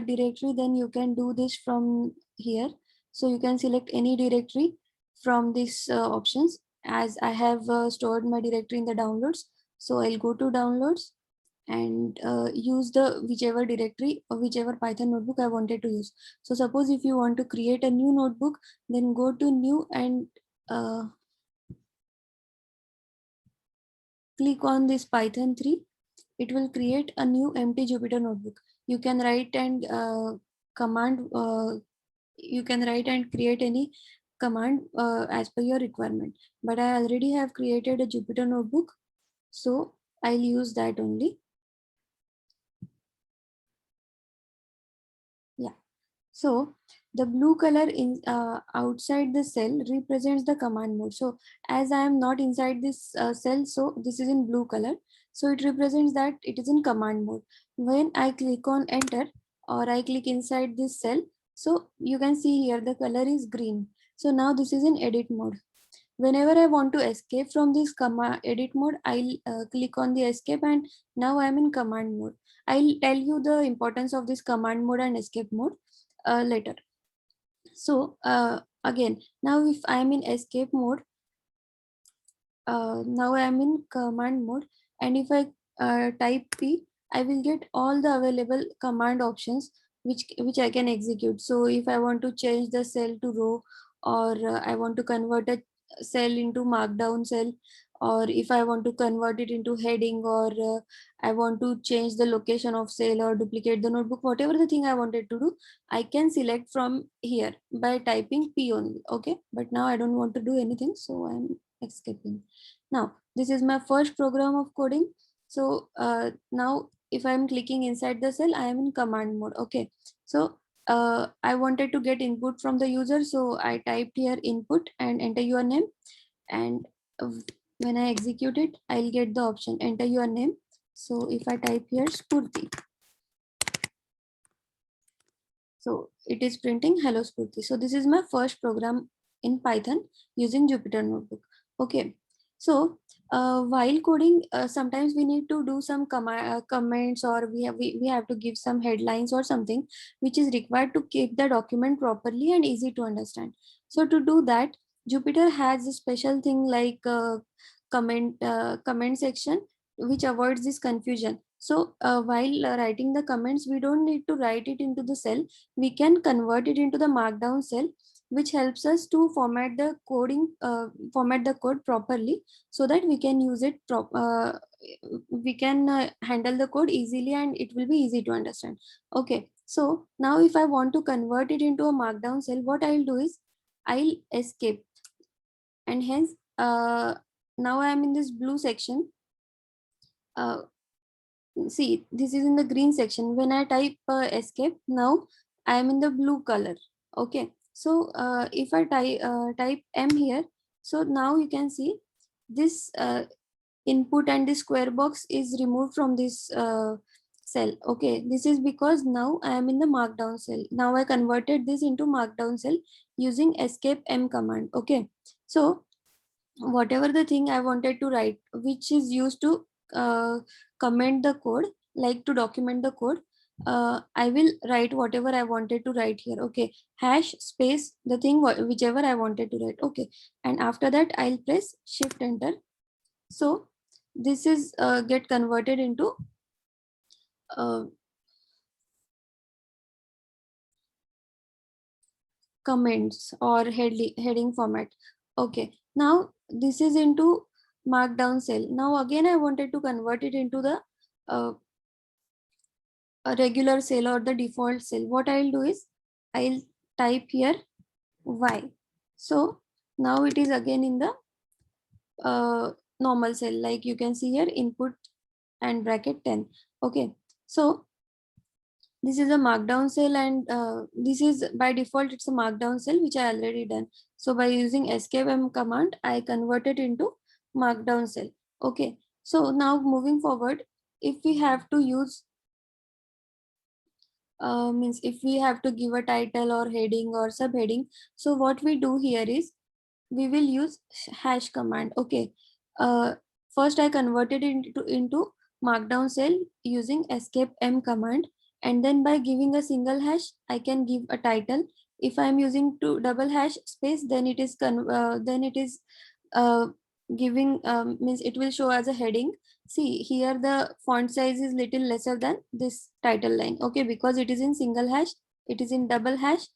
directory, then you can do this from here. So you can select any directory from these options. As I have stored my directory in the downloads, so I'll go to downloads and use the whichever directory or whichever Python notebook I wanted to use. So suppose if you want to create a new notebook, then go to new and click on this Python 3. It will create a new empty Jupyter notebook. You can write and you can write and create any command as per your requirement. But I already have created a Jupyter notebook, so I'll use that only. Yeah. So the blue color in outside the cell represents the command mode. So as I am not inside this cell, so this is in blue color. So it represents that it is in command mode. When I click on enter or I click inside this cell, so you can see here the color is green. So now this is in edit mode. Whenever I want to escape from this command edit mode, I'll click on the escape and now I'm in command mode. I'll tell you the importance of this command mode and escape mode later. So again, now if I'm in escape mode, now I'm in command mode, and if I type P, I will get all the available command options which I can execute. So if I want to change the cell to row, or I want to convert a cell into markdown cell, or if I want to convert it into heading, or I want to change the location of cell or duplicate the notebook, whatever the thing I wanted to do, I can select from here by typing P only. Okay, but now I don't want to do anything, so I'm escaping. Now this is my first program of coding. So now if I'm clicking inside the cell, I am in command mode. Okay, so I wanted to get input from the user, so I typed here input and enter your name, and uh, when I execute it, I'll get the option enter your name. So if I type here Spurti, so it is printing hello Spurti. So this is my first program in Python using Jupyter Notebook. Okay, so while coding, sometimes we need to do some comments, or we have to give some headlines or something which is required to keep the document properly and easy to understand. So to do that, Jupyter has a special thing like comment section, which avoids this confusion. So while writing the comments, we don't need to write it into the cell. We can convert it into the markdown cell, which helps us to format the code properly, so that we can use it we can handle the code easily and it will be easy to understand. Okay, so now if I want to convert it into a markdown cell, what I'll do is I'll escape, and hence now I am in this blue section. See, this is in the green section. When I type escape, now I am in the blue color. Okay, so if I type M here, so now you can see this input and the square box is removed from this cell. Okay, this is because now I am in the markdown cell. Now I converted this into markdown cell using escape M command. Okay, so whatever the thing I wanted to write, which is used to comment the code, like to document the code, I will write whatever I wanted to write here. Okay, hash space the thing whichever I wanted to write. Okay, and after that I'll press shift enter. So this is get converted into comments or heading format. Okay, now this is into markdown cell. Now again I wanted to convert it into the a regular cell or the default cell. What I'll do is I'll type here y. So now it is again in the normal cell, like you can see here input and bracket 10. Okay, so this is a markdown cell, and this is by default it's a markdown cell which I already done. So by using escape M command, I converted into markdown cell. Okay, so now moving forward, if we have to use means if we have to give a title or heading or subheading, so what we do here is we will use hash command. Okay, first I converted it into markdown cell using escape M command, And then by giving a single hash, I can give a title. If I'm using two double hash space, then it is uh, giving means it will show as a heading. See here, the font size is little lesser than this title line. Okay, because it is in single hash, it is in double hash.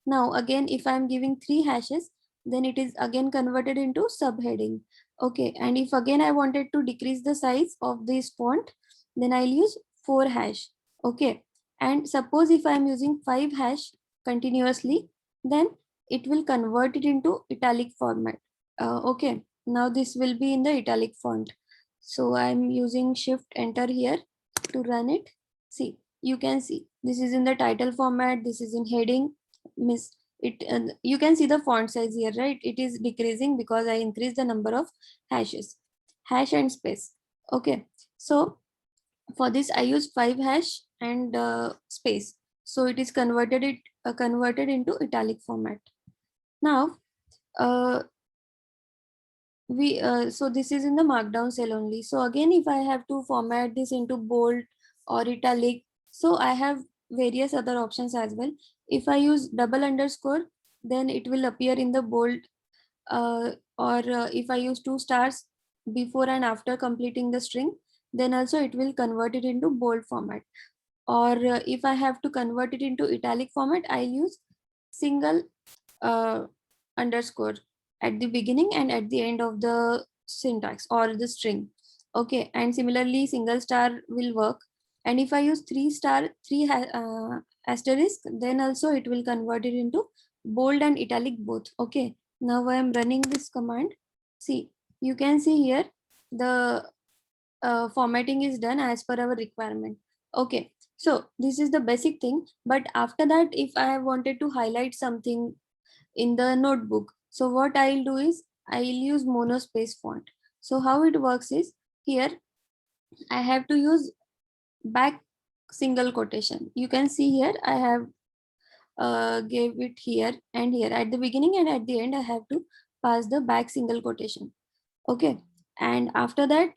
Now again, if I'm giving 3 hashes, then it is again converted into subheading. Okay, and if again I wanted to decrease the size of this font, then I'll use 4 hash. Okay, and suppose if I'm using 5 hash continuously, then it will convert it into italic format. Okay, now this will be in the italic font. So I'm using shift enter here to run it. See, you can see this is in the title format, this is in heading. Miss it, you can see the font size here, right? It is decreasing because I increase the number of hashes, hash and space. Okay, so for this I use 5 hash and space, so it is converted into italic format. Now uh, we so this is in the markdown cell only. So again, if I have to format this into bold or italic, so I have various other options as well. If I use double underscore, then it will appear in the bold, or if I use 2 stars before and after completing the string, then also it will convert it into bold format. Or if I have to convert it into italic format, I'll use single uh, underscore at the beginning and at the end of the syntax or the string. Okay, and similarly single star will work. And if I use 3 star 3 asterisk, then also it will convert it into bold and italic both. Okay, now I am running this command. See, you can see here the formatting is done as per our requirement. Okay, so this is the basic thing. But after that, if I have wanted to highlight something in the notebook, so what I'll do is I'll use monospace font. So how it works is, here I have to use back single quotation. You can see here I have gave it here and here at the beginning, and at the end I have to pass the back single quotation. Okay, and after that,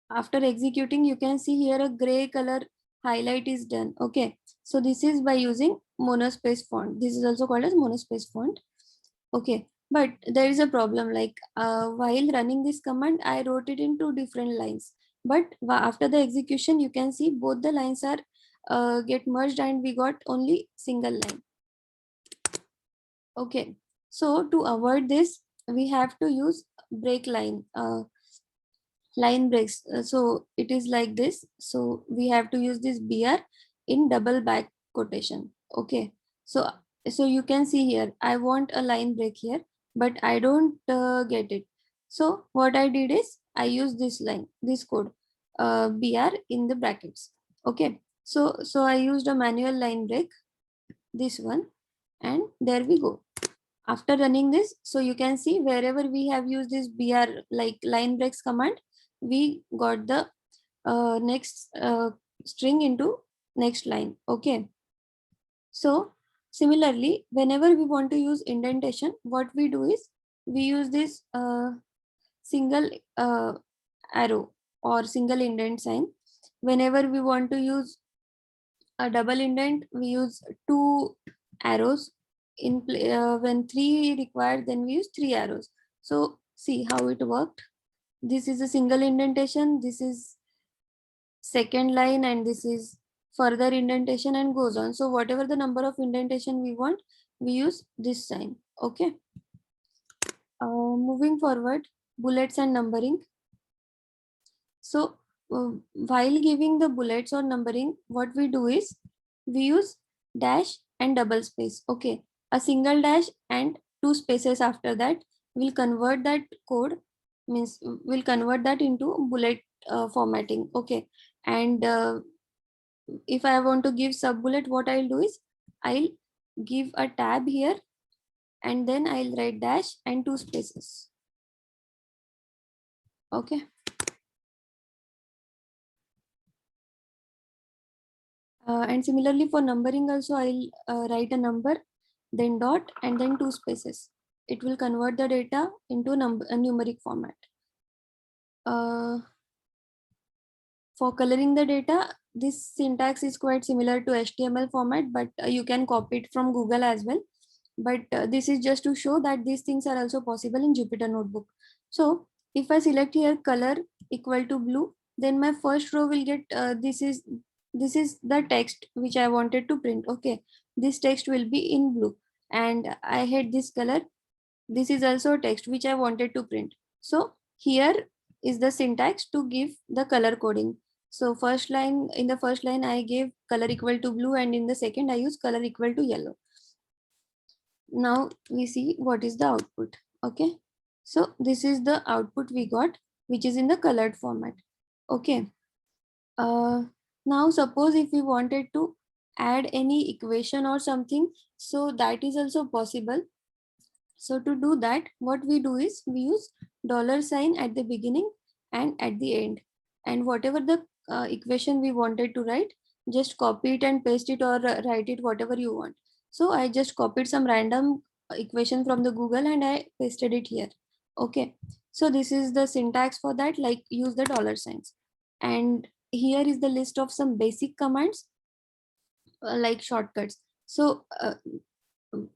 after executing, you can see here a gray color highlight is done. Okay, so this is by using monospace font. This is also called as monospace font. Okay, but there is a problem, like while running this command, I wrote it in 2 different lines, but after the execution, you can see both the lines are get merged and we got only single line. Okay, so to avoid this, we have to use break line, line breaks. So it is like this. So we have to use this BR in double back quotation. Okay, so you can see here I want a line break here, but I don't get it. So what I did is I use this line, this code, BR in the brackets. Okay, so I used a manual line break, this one, and there we go. After running this, so you can see wherever we have used this BR like line breaks command, we got the next string into next line. Okay, so similarly, whenever we want to use indentation, what we do is we use this single arrow or single indent sign. Whenever we want to use a double indent, we use 2 arrows. When 3 required, then we use 3 arrows. So see how it worked. This is a single indentation, this is second line, and this is further indentation, and goes on. So whatever the number of indentation we want, we use this sign. Okay, moving forward, bullets and numbering. So while giving the bullets or numbering, what we do is we use dash and double space. Okay, a single dash and 2 spaces after that will convert that code, means will convert that into bullet formatting. Okay, and if I want to give sub bullet, what I'll do is I'll give a tab here, and then I'll write dash and 2 spaces. Okay. And similarly for numbering also, I'll write a number, then dot, and then 2 spaces. It will convert the data into a numeric format. For coloring the data, this syntax is quite similar to HTML format, but you can copy it from Google as well. But this is just to show that these things are also possible in Jupyter Notebook. So if I select here color equal to blue, then my first row will get this is the text which I wanted to print. Okay, this text will be in blue, and I had this color. This is also text which I wanted to print. So here is the syntax to give the color coding. So in the first line I gave color equal to blue, and in the second I use color equal to yellow. Now we see what is the output. Okay, so this is the output we got, which is in the colored format. Okay, now suppose if we wanted to add any equation or something, so that is also possible. So to do that, what we do is we use $sign at the beginning and at the end, and whatever the equation we wanted to write, just copy it and paste it, or write it whatever you want. So I just copied some random equation from the Google and I pasted it here. Okay, so this is the syntax for that, like use the $signs. And here is the list of some basic commands like shortcuts. So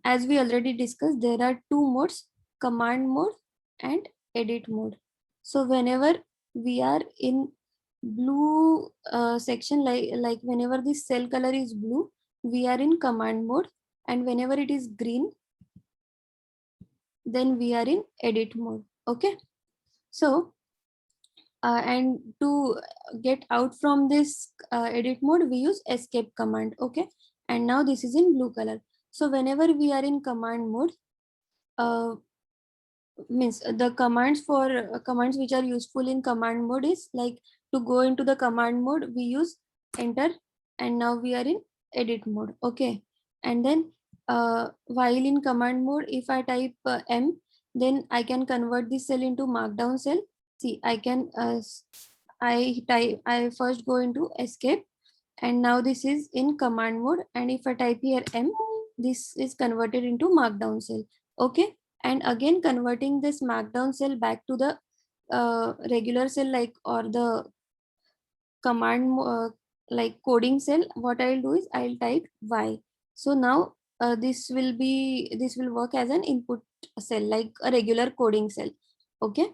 as we already discussed, there are two modes, command mode and edit mode. So whenever we are in blue section, like whenever this cell color is blue, we are in command mode, and whenever it is green, then we are in edit mode. Okay, so and to get out from this edit mode, we use escape command. Okay, and now this is in blue color. So whenever we are in command mode, uh, means the commands which are useful in command mode is like, to go into the command mode we use enter, and now we are in edit mode. Okay, and then while in command mode, if I type M, then I can convert this cell into markdown cell. See, I can I first go into escape, and now this is in command mode, and if I type here M, this is converted into markdown cell. Okay, and again converting this markdown cell back to the regular cell, like, or the command like coding cell, what I'll do is I'll type Y. So now this will work as an input cell, like a regular coding cell. Okay,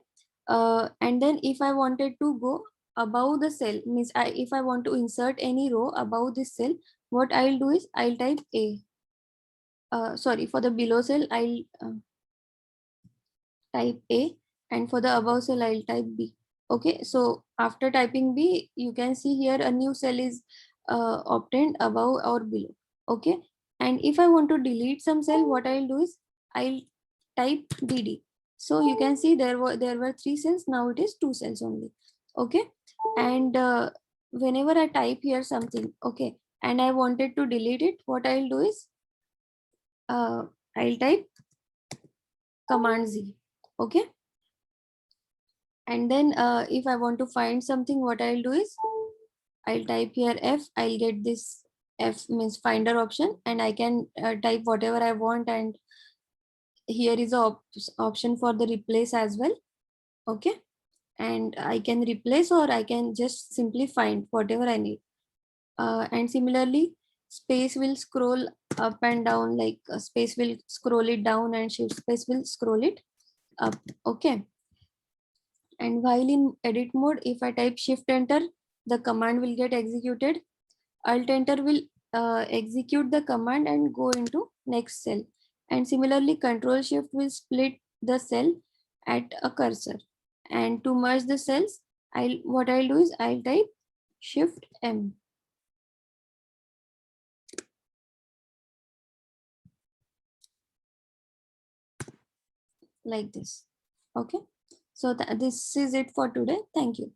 and then if I wanted to go above the cell, means if I want to insert any row above this cell, what I'll do is I'll type A. Sorry, for the below cell I'll type A, and for the above cell I'll type B. Okay, so after typing B, you can see here a new cell is obtained above or below. Okay, and if I want to delete some cell, what I'll do is I'll type DD. So you can see there were three cells, now it is two cells only. Okay, and whenever I type here something, okay, and I wanted to delete it, what I'll do is I'll type command Z. Okay, and then if I want to find something, what I'll do is I'll type here F. I'll get this F means finder option, and I can type whatever I want, and here is a option for the replace as well. Okay, and I can replace, or I can just simply find whatever I need. And similarly, space will scroll up and down, like space will scroll it down and shift space will scroll it up. Okay, and while in edit mode, if I type shift enter, the command will get executed. Alt enter will execute the command and go into next cell. And similarly, control shift will split the cell at a cursor. And to merge the cells, what I'll do is I'll type shift M. Like this. Okay, so this is it for today. Thank you.